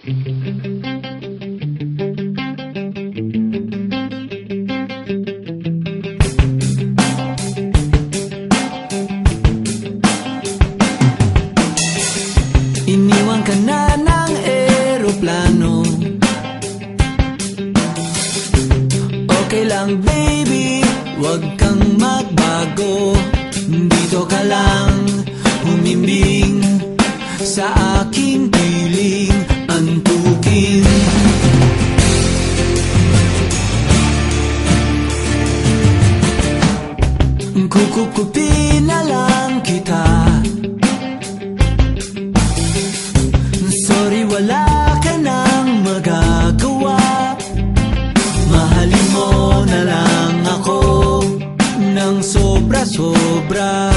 Iniwan ka na ng eroplano. Okay lang baby, wag kang magbago. Dito ka lang humimbing sa aking piling antukin. Kukupin na lang kita. Sorry, wala ka nang magagawa. Mahalin mo na lang ako ng sobra-sobra,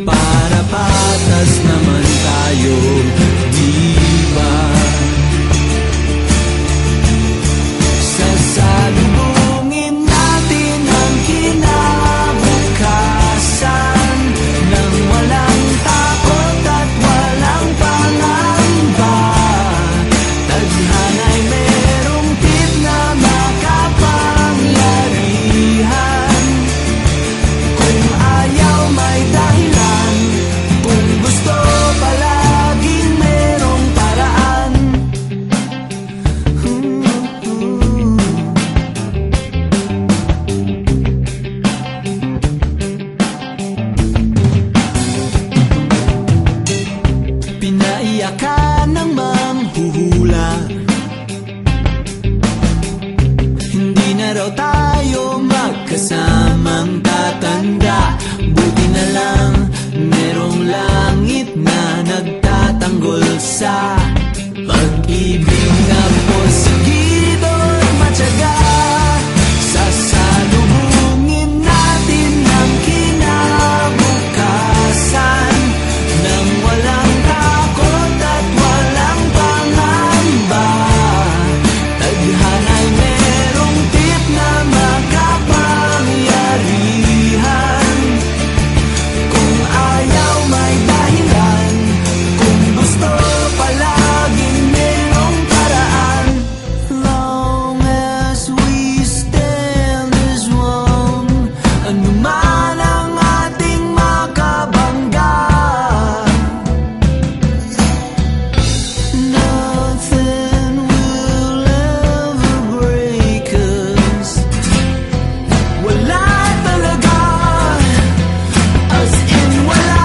para patas naman tayo, diba? Sasalubungin natin ang kinabukasan nang walang takot at walang pangamba. Tadhana'y merong tip na makapangyarihan. Kung ayaw may dahilan, kung gusto palaging merong paraan. Pinaiyak ka ng manghuhula. Hindi na raw tayo magkasamang tatanda. Buti na lang merong langit na nagtatanggol sa pag-ibig na porsigido at matyaga. Sasalubungin natin ang kinabukasan nang walang takot at walang pangamba. Tadhana'y merong tip na makapangyarihan. Kung ayaw may dahilan, kung gusto palaging merong paraan. Long as we stand as one, anuman ang ating makabangga, nothing will ever break us. Wala talaga, as in wala.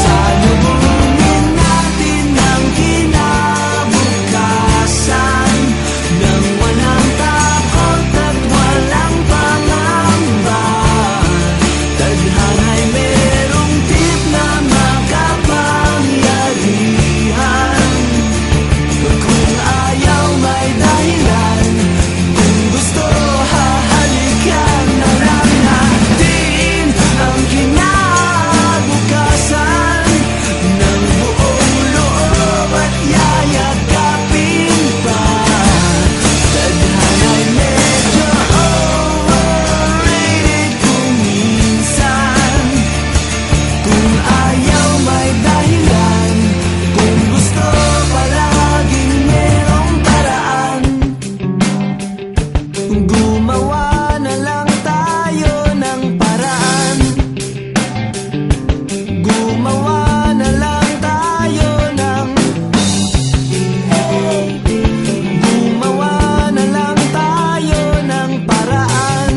Sasalubungin natin ang kinabukasan nang walang takot at walang pangamba. Tadhana'y merong tip na makapangyarihan. Kung ayaw may dahilan, kung gusto hahalikan na lang natin ang kinabukasan ng buong loob at yayakapin pa. Tadhana'y medyo overrated kung minsan. Kung ayaw may dahilan, kung gusto palaging merong paraan. Gumawa na lang tayo ng paraan. Gumawa na lang tayo ng Gumawa na lang tayo ng paraan.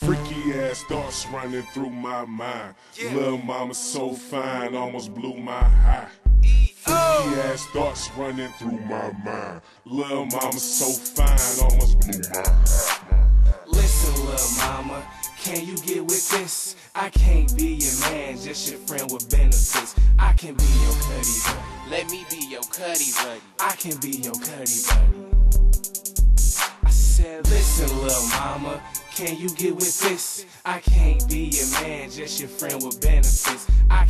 Freaky ass thoughts running through my mind. Little mama so fine, almost blew my high. Freaky ass thoughts running through my mind. Lil' mama so fine, almost blew my mind. Listen, lil' mama, can you get with this? I can't be your man, just your friend with benefits. I can be your cuddy buddy. Let me be your cuddy buddy. I can be your cuddy buddy. I said, listen, lil' mama, can you get with this? I can't be your man, just your friend with benefits. I